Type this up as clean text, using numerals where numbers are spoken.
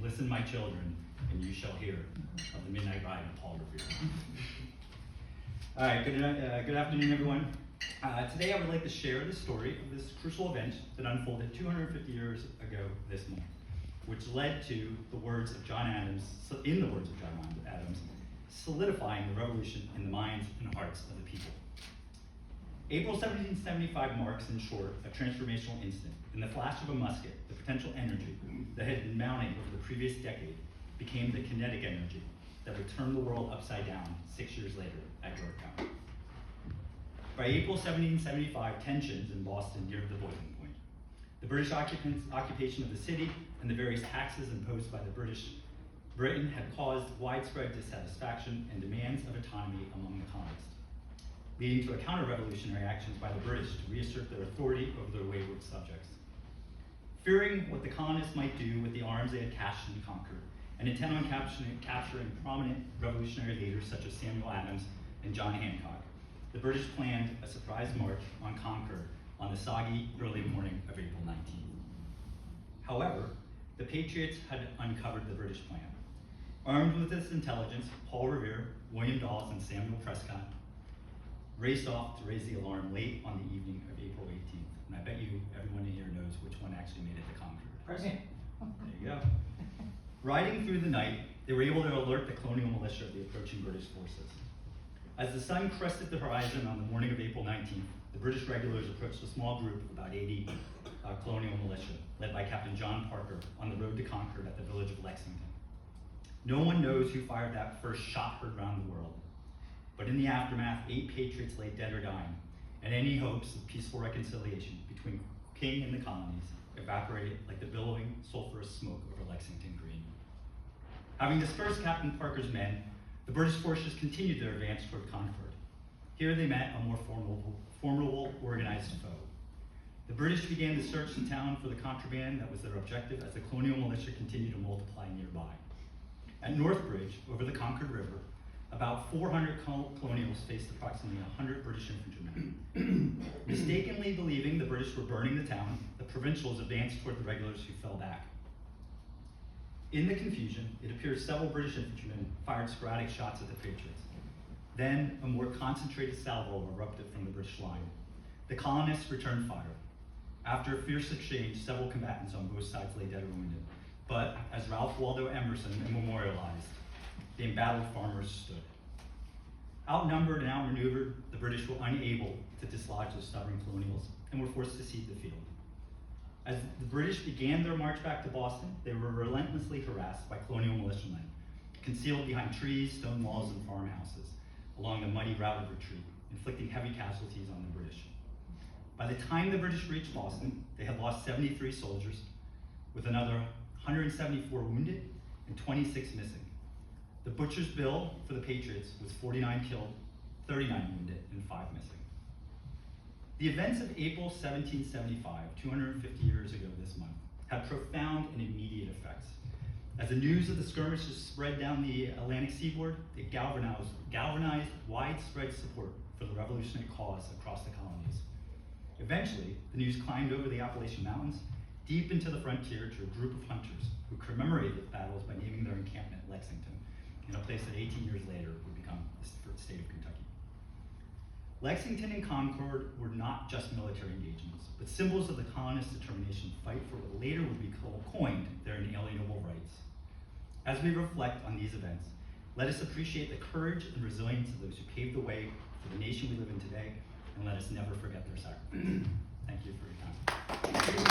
"Listen, my children, and you shall hear of the midnight ride of Paul Revere." All right, good afternoon, everyone. Today I would like to share the story of this crucial event that unfolded 250 years ago this month, which led to the words of John Adams, solidifying the revolution in the minds and hearts of the people. April 1775 marks, in short, a transformational instant. In the flash of a musket, the potential energy that had been mounting over the previous decade became the kinetic energy that would turn the world upside down 6 years later at Yorktown. By April 1775, tensions in Boston neared the boiling point. The British occupation of the city and the various taxes imposed by the Britain had caused widespread dissatisfaction and demands of autonomy among the colonists, leading to a counter-revolutionary actions by the British to reassert their authority over their wayward subjects. Fearing what the colonists might do with the arms they had cached in Concord, and intent on capturing prominent revolutionary leaders such as Samuel Adams and John Hancock, the British planned a surprise march on Concord on the soggy early morning of April 19th. However, the Patriots had uncovered the British plan. Armed with this intelligence, Paul Revere, William Dawes, and Samuel Prescott raced off to raise the alarm late on the evening of April 18th. And I bet you everyone in here knows which one actually made it to Concord. Present. There you go. Riding through the night, they were able to alert the colonial militia of the approaching British forces. As the sun crested the horizon on the morning of April 19th, the British regulars approached a small group of about 80 colonial militia, led by Captain John Parker, on the road to Concord at the village of Lexington. No one knows who fired that first shot heard around the world, but in the aftermath, 8 patriots lay dead or dying, and any hopes of peaceful reconciliation between King and the colonies evaporated like the billowing sulphurous smoke over Lexington Green. Having dispersed Captain Parker's men, the British forces continued their advance toward Concord. Here they met a more formidable organized foe. The British began to search the town for the contraband that was their objective as the colonial militia continued to multiply nearby. At Northbridge, over the Concord River, about 400 colonials faced approximately 100 British infantrymen. Mistakenly believing the British were burning the town, the provincials advanced toward the regulars who fell back. In the confusion, it appears several British infantrymen fired sporadic shots at the Patriots. Then, a more concentrated salvo erupted from the British line. The colonists returned fire. After a fierce exchange, several combatants on both sides lay dead or wounded. But, as Ralph Waldo Emerson memorialized, the embattled farmers stood. Outnumbered and outmaneuvered, the British were unable to dislodge the stubborn colonials and were forced to cede the field. As the British began their march back to Boston, they were relentlessly harassed by colonial militiamen, concealed behind trees, stone walls, and farmhouses along the muddy route of retreat, inflicting heavy casualties on the British. By the time the British reached Boston, they had lost 73 soldiers, with another 174 wounded and 26 missing. The butcher's bill for the Patriots was 49 killed, 39 wounded, and 5 missing. The events of April 1775, 250 years ago this month, had profound and immediate effects. As the news of the skirmishes spread down the Atlantic seaboard, it galvanized widespread support for the revolutionary cause across the colonies. Eventually, the news climbed over the Appalachian Mountains, deep into the frontier to a group of hunters who commemorated the battles by naming their encampment Lexington, in a place that 18 years later would become the state of Kentucky. Lexington and Concord were not just military engagements, but symbols of the colonists' determination to fight for what later would be coined their inalienable rights. As we reflect on these events, let us appreciate the courage and resilience of those who paved the way for the nation we live in today, and let us never forget their sacrifice. Thank you for your time.